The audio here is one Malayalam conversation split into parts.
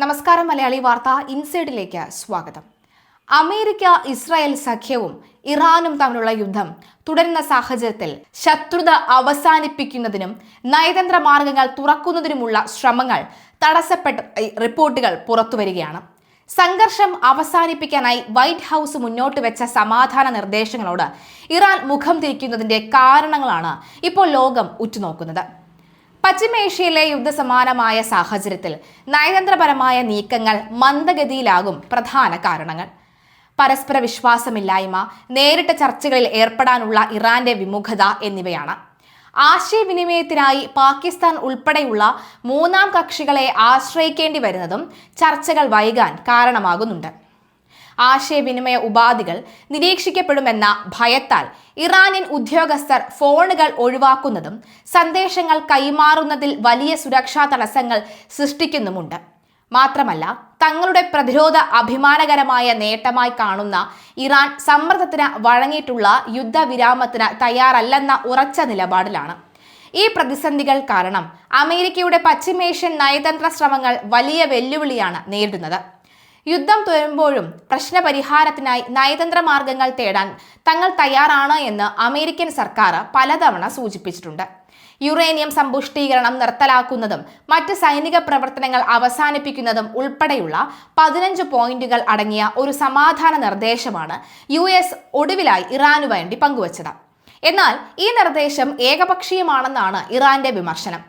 നമസ്കാരം. മലയാളി വാർത്ത ഇൻസൈഡിലേക്ക് സ്വാഗതം. അമേരിക്ക ഇസ്രായേൽ സഖ്യവും ഇറാനും തമ്മിലുള്ള യുദ്ധം തുടരുന്ന സാഹചര്യത്തിൽ ശത്രുത അവസാനിപ്പിക്കുന്നതിനും നയതന്ത്ര മാർഗങ്ങൾ തുറക്കുന്നതിനുമുള്ള ശ്രമങ്ങൾ തടസ്സപ്പെട്ട റിപ്പോർട്ടുകൾ പുറത്തുവരികയാണ്. സംഘർഷം അവസാനിപ്പിക്കാനായി വൈറ്റ് ഹൗസ് മുന്നോട്ട് വെച്ച സമാധാന നിർദ്ദേശങ്ങളോട് ഇറാൻ മുഖം തിരിക്കുന്നതിന്റെ കാരണങ്ങളാണ് ഇപ്പോൾ ലോകം ഉറ്റുനോക്കുന്നത്. പശ്ചിമേഷ്യയിലെ യുദ്ധസമാനമായ സാഹചര്യത്തിൽ നയതന്ത്രപരമായ നീക്കങ്ങൾ മന്ദഗതിയിലാകും പ്രധാന കാരണങ്ങൾ. പരസ്പര വിശ്വാസമില്ലായ്മ, നേരിട്ട ചർച്ചകളിൽ ഏർപ്പെടാനുള്ള ഇറാന്റെ വിമുഖത എന്നിവയാണ്. ആശയവിനിമയത്തിനായി പാകിസ്ഥാൻ ഉൾപ്പെടെയുള്ള മൂന്നാം കക്ഷികളെ ആശ്രയിക്കേണ്ടി വരുന്നതും ചർച്ചകൾ വൈകാൻ കാരണമാകുന്നുണ്ട്. ആശയവിനിമയ ഉപാധികൾ നിരീക്ഷിക്കപ്പെടുമെന്ന ഭയത്താൽ ഇറാനിയൻ ഉദ്യോഗസ്ഥർ ഫോണുകൾ ഒഴിവാക്കുന്നതും സന്ദേശങ്ങൾ കൈമാറുന്നതിൽ വലിയ സുരക്ഷാ തടസ്സങ്ങൾ സൃഷ്ടിക്കുന്നുമുണ്ട്. മാത്രമല്ല, തങ്ങളുടെ പ്രതിരോധ അഭിമാനകരമായ നേട്ടമായി കാണുന്ന ഇറാൻ സമ്മർദ്ദത്തിന് വഴങ്ങിയിട്ടുള്ള യുദ്ധവിരാമത്തിന് തയ്യാറല്ലെന്ന ഉറച്ച നിലപാടിലാണ്. ഈ പ്രതിസന്ധികൾ കാരണം അമേരിക്കയുടെ പശ്ചിമേഷ്യൻ നയതന്ത്ര ശ്രമങ്ങൾ വലിയ വെല്ലുവിളിയാണ് നേരിടുന്നത്. യുദ്ധം തുടരുമ്പോഴും പ്രശ്നപരിഹാരത്തിനായി നയതന്ത്ര മാർഗങ്ങൾ തേടാൻ തങ്ങൾ തയ്യാറാണ് എന്ന് അമേരിക്കൻ സർക്കാർ പലതവണ സൂചിപ്പിച്ചിട്ടുണ്ട്. യുറേനിയം സമ്പുഷ്ടീകരണം നിർത്തലാക്കുന്നതും മറ്റ് സൈനിക പ്രവർത്തനങ്ങൾ അവസാനിപ്പിക്കുന്നതും ഉൾപ്പെടെയുള്ള 15 പോയിന്റുകൾ അടങ്ങിയ ഒരു സമാധാന നിർദ്ദേശമാണ് US ഒടുവിലായി ഇറാനു വേണ്ടി പങ്കുവച്ചത്. എന്നാൽ ഈ നിർദ്ദേശം ഏകപക്ഷീയമാണെന്നാണ് ഇറാന്റെ വിമർശനം.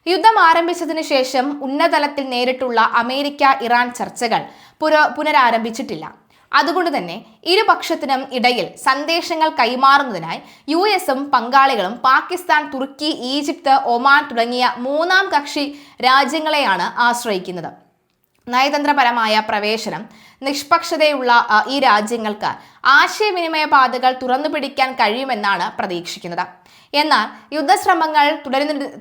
യുദ്ധം ആരംഭിച്ചതിനു ശേഷം ഉന്നതതലത്തിൽ നേരിട്ടുള്ള അമേരിക്ക ഇറാൻ ചർച്ചകൾ പുനരാരംഭിച്ചിട്ടില്ല. അതുകൊണ്ട് തന്നെ ഇരുപക്ഷത്തിനും ഇടയിൽ സന്ദേശങ്ങൾ കൈമാറുന്നതിനായി USഉം പങ്കാളികളും പാകിസ്ഥാൻ, തുർക്കി, ഈജിപ്ത്, ഒമാൻ തുടങ്ങിയ മൂന്നാം കക്ഷി രാജ്യങ്ങളെയാണ് ആശ്രയിക്കുന്നത്. നയതന്ത്രപരമായ പ്രവേശനം നിഷ്പക്ഷതയുള്ള ഈ രാജ്യങ്ങൾക്ക് ആശയവിനിമയ പാതകൾ തുറന്നുപിടിക്കാൻ കഴിയുമെന്നാണ് പ്രതീക്ഷിക്കുന്നത്. എന്നാൽ യുദ്ധശ്രമങ്ങൾ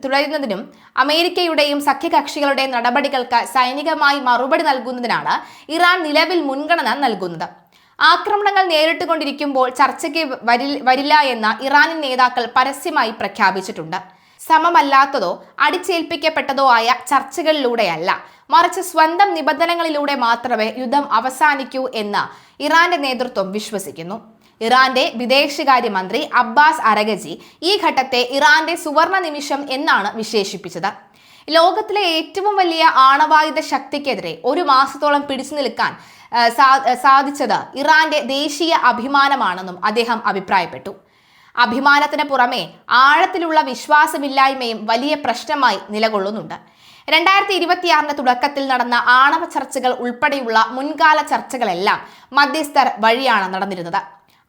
തുടരുന്നതിനും അമേരിക്കയുടെയും സഖ്യകക്ഷികളുടെയും നടപടികൾക്ക് സൈനികമായി മറുപടി നൽകുന്നതിനാണ് ഇറാൻ നിലവിൽ മുൻഗണന നൽകുന്നത്. ആക്രമണങ്ങൾ നേരിട്ടുകൊണ്ടിരിക്കുമ്പോൾ ചർച്ചയ്ക്ക് വരില്ല എന്ന് ഇറാനിയൻ നേതാക്കൾ പരസ്യമായി പ്രഖ്യാപിച്ചിട്ടുണ്ട്. സമമല്ലാത്തതോ അടിച്ചേൽപ്പിക്കപ്പെട്ടതോ ആയ ചർച്ചകളിലൂടെയല്ല, മറിച്ച് സ്വന്തം നിബന്ധനകളിലൂടെ മാത്രമേ യുദ്ധം അവസാനിക്കൂ എന്ന് ഇറാന്റെ നേതൃത്വം വിശ്വസിക്കുന്നു. ഇറാന്റെ വിദേശകാര്യമന്ത്രി അബ്ബാസ് അരഗചി ഈ ഘട്ടത്തെ ഇറാന്റെ സുവർണ നിമിഷം എന്നാണ് വിശേഷിപ്പിച്ചത്. ലോകത്തിലെ ഏറ്റവും വലിയ ആണവായുധ ശക്തിക്കെതിരെ ഒരു മാസത്തോളം പിടിച്ചു നിൽക്കാൻ സാധിച്ചത് ഇറാന്റെ ദേശീയ അഭിമാനമാണെന്നും അദ്ദേഹം അഭിപ്രായപ്പെട്ടു. അഭിമാനത്തിന് പുറമെ ആഴത്തിലുള്ള വിശ്വാസമില്ലായ്മയും വലിയ പ്രശ്നമായി നിലകൊള്ളുന്നുണ്ട്. 2026 തുടക്കത്തിൽ നടന്ന ആണവ ചർച്ചകൾ ഉൾപ്പെടെയുള്ള മുൻകാല ചർച്ചകളെല്ലാം മധ്യസ്ഥർ വഴിയാണ് നടന്നിരുന്നത്.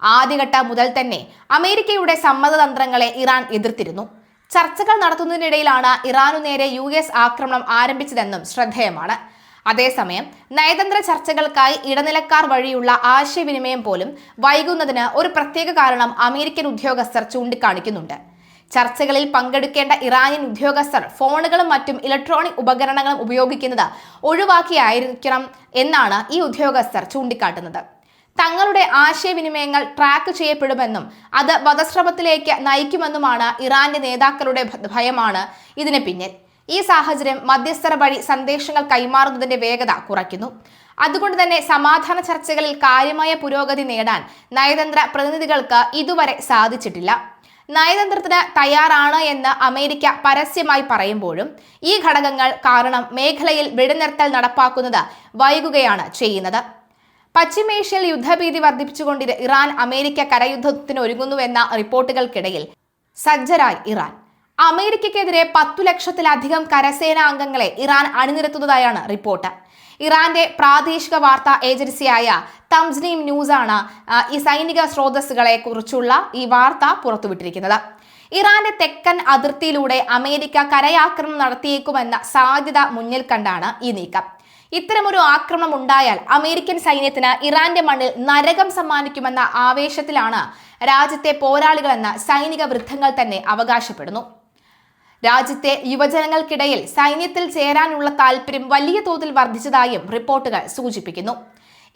ആദ്യഘട്ടം മുതൽ തന്നെ അമേരിക്കയുടെ സമ്മതതന്ത്രങ്ങളെ ഇറാൻ എതിർത്തിരുന്നു. ചർച്ചകൾ നടത്തുന്നതിനിടയിലാണ് ഇറാനു നേരെ US ആക്രമണം ആരംഭിച്ചതെന്നും ശ്രദ്ധേയമാണ്. അതേസമയം നയതന്ത്ര ചർച്ചകൾക്കായി ഇടനിലക്കാർ വഴിയുള്ള ആശയവിനിമയം പോലും വൈകുന്നതിന് ഒരു പ്രത്യേക കാരണം അമേരിക്കൻ ഉദ്യോഗസ്ഥർ ചൂണ്ടിക്കാണിക്കുന്നുണ്ട്. ചർച്ചകളിൽ പങ്കെടുക്കേണ്ട ഇറാനിയൻ ഉദ്യോഗസ്ഥർ ഫോണുകളും മറ്റും ഇലക്ട്രോണിക് ഉപകരണങ്ങളും ഉപയോഗിക്കുന്നത് ഒഴിവാക്കിയായിരിക്കണം എന്നാണ് ഈ ഉദ്യോഗസ്ഥർ ചൂണ്ടിക്കാട്ടുന്നത്. തങ്ങളുടെ ആശയവിനിമയങ്ങൾ ട്രാക്ക് ചെയ്യപ്പെടുമെന്നും അത് വധശ്രമത്തിലേക്ക് നയിക്കുമെന്നുമാണ് ഇറാന്റെ നേതാക്കളുടെ ഭയമാണ് ഇതിന് പിന്നിൽ. ഈ സാഹചര്യം മധ്യസ്ഥർ വഴി സന്ദേശങ്ങൾ കൈമാറുന്നതിന്റെ വേഗത കുറയ്ക്കുന്നു. അതുകൊണ്ട് തന്നെ സമാധാന ചർച്ചകളിൽ കാര്യമായ പുരോഗതി നേടാൻ നയതന്ത്ര പ്രതിനിധികൾക്ക് ഇതുവരെ സാധിച്ചിട്ടില്ല. നയതന്ത്രത്തിന് തയ്യാറാണ് എന്ന് അമേരിക്ക പരസ്യമായി പറയുമ്പോഴും ഈ ഘടകങ്ങൾ കാരണം മേഖലയിൽ വെടിനിർത്തൽ നടപ്പാക്കുന്നത് വൈകുകയാണ് ചെയ്യുന്നത്. പശ്ചിമേഷ്യയിൽ യുദ്ധഭീതി വർദ്ധിപ്പിച്ചുകൊണ്ട് ഇറാൻ അമേരിക്ക കരയുദ്ധത്തിന് ഒരുങ്ങുന്നുവെന്ന റിപ്പോർട്ടുകൾക്കിടയിൽ സജ്ജരായി ഇറാൻ. അമേരിക്കയ്ക്കെതിരെ 10 ലക്ഷത്തിലധികം കരസേനാ അംഗങ്ങളെ ഇറാൻ അണിനിരത്തുന്നതായാണ് റിപ്പോർട്ട്. ഇറാന്റെ പ്രാദേശിക വാർത്താ ഏജൻസിയായ തംസ്നീം ന്യൂസാണ് ഈ സൈനിക സ്രോതസ്സുകളെ കുറിച്ചുള്ള ഈ വാർത്ത പുറത്തുവിട്ടിരിക്കുന്നത്. ഇറാന്റെ തെക്കൻ അതിർത്തിയിലൂടെ അമേരിക്ക കരയാക്രമണം നടത്തിയേക്കുമെന്ന സാധ്യത മുന്നിൽ കണ്ടാണ് ഈ നീക്കം. ഇത്തരമൊരു ആക്രമണം ഉണ്ടായാൽ അമേരിക്കൻ സൈന്യത്തിന് ഇറാന്റെ മണ്ണിൽ നരകം സമ്മാനിക്കുമെന്ന ആവേശത്തിലാണ് രാജ്യത്തെ പോരാളികളെന്ന് സൈനിക വൃത്തങ്ങൾ തന്നെ അവകാശപ്പെടുന്നു. രാജ്യത്തെ യുവജനങ്ങൾക്കിടയിൽ സൈന്യത്തിൽ ചേരാനുള്ള താല്പര്യം വലിയ തോതിൽ വർദ്ധിച്ചതായും റിപ്പോർട്ടുകൾ സൂചിപ്പിക്കുന്നു.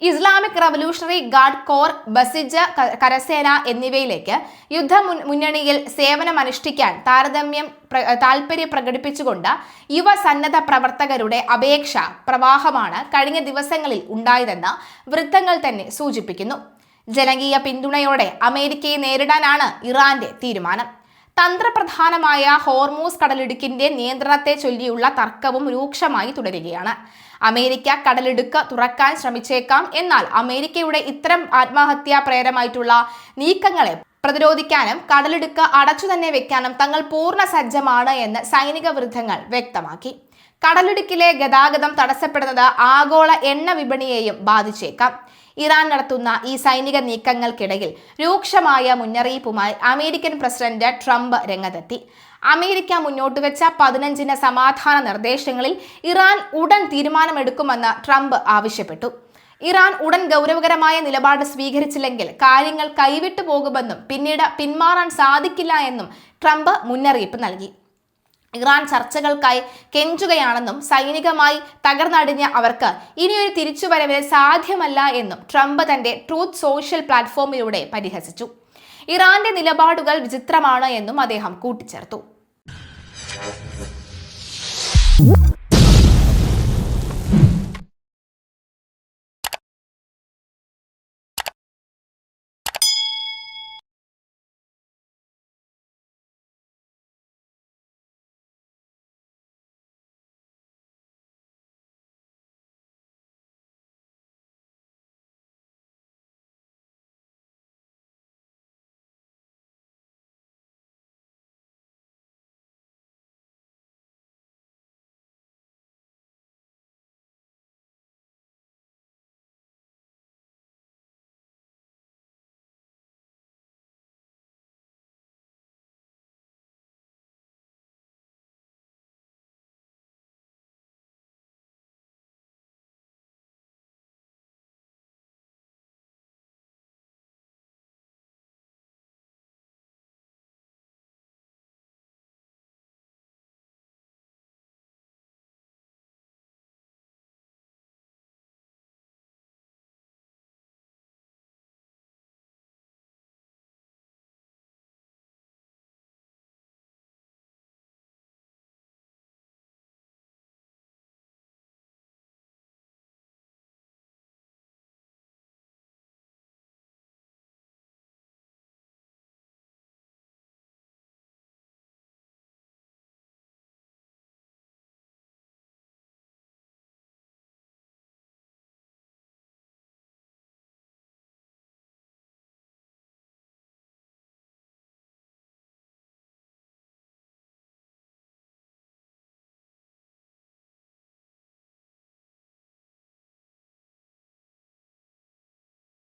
ഇസ്ലാമിക് റവല്യൂഷണറി ഗാർഡ് കോർ, ബസിജ കരസേന എന്നിവയിലേക്ക് മുന്നണിയിൽ സേവനമനുഷ്ഠിക്കാൻ താൽപര്യം പ്രകടിപ്പിച്ചുകൊണ്ട് യുവ സന്നദ്ധ പ്രവർത്തകരുടെ അപേക്ഷ പ്രവാഹമാണ് കഴിഞ്ഞ ദിവസങ്ങളിൽ ഉണ്ടായതെന്ന് വൃത്തങ്ങൾ തന്നെ സൂചിപ്പിക്കുന്നു. ജനകീയ പിന്തുണയോടെ അമേരിക്കയെ നേരിടാനാണ് ഇറാന്റെ തീരുമാനം. തന്ത്രപ്രധാനമായ ഹോർമൂസ് കടലിടുക്കിന്റെ നിയന്ത്രണത്തെ ചൊല്ലിയുള്ള തർക്കവും രൂക്ഷമായി തുടരുകയാണ്. അമേരിക്ക കടലിടുക്ക് തുറക്കാൻ ശ്രമിച്ചേക്കാം. എന്നാൽ അമേരിക്കയുടെ ഇത്തരം ആത്മഹത്യാപ്രേരമായിട്ടുള്ള നീക്കങ്ങളെ പ്രതിരോധിക്കാനും കടലിടുക്ക് അടച്ചു തന്നെ വെക്കാനും തങ്ങൾ പൂർണ്ണ സജ്ജമാണ് എന്ന് സൈനിക വൃത്തങ്ങൾ വ്യക്തമാക്കി. കടലിടുക്കിലെ ഗതാഗതം തടസ്സപ്പെടുന്നത് ആഗോള എണ്ണ വിപണിയെയും ബാധിച്ചേക്കാം. ഇറാൻ നടത്തുന്ന ഈ സൈനിക നീക്കങ്ങൾക്കിടയിൽ രൂക്ഷമായ മുന്നറിയിപ്പുമായി അമേരിക്കൻ പ്രസിഡന്റ് ട്രംപ് രംഗത്തെത്തി. അമേരിക്ക മുന്നോട്ട് വെച്ച 15 സമാധാന നിർദ്ദേശങ്ങളിൽ ഇറാൻ ഉടൻ തീരുമാനമെടുക്കുമെന്ന് ട്രംപ് ആവശ്യപ്പെട്ടു. ഇറാൻ ഉടൻ ഗൗരവകരമായ നിലപാട് സ്വീകരിച്ചില്ലെങ്കിൽ കാര്യങ്ങൾ കൈവിട്ടു പോകുമെന്നും പിന്നീട് പിന്മാറാൻ സാധിക്കില്ല എന്നും ട്രംപ് മുന്നറിയിപ്പ് നൽകി. ഇറാൻ ചർച്ചകൾക്കായി കെഞ്ചുകയാണെന്നും സൈനികമായി തകർന്നടിഞ്ഞ അവർക്ക് ഇനിയൊരു തിരിച്ചുവരവ് സാധ്യമല്ല എന്നും ട്രംപ് തന്റെ ട്രൂത്ത് സോഷ്യൽ പ്ലാറ്റ്ഫോമിലൂടെ പരിഹസിച്ചു. ഇറാന്റെ നിലപാടുകൾ വിചിത്രമാണ് എന്നും അദ്ദേഹം കൂട്ടിച്ചേർത്തു.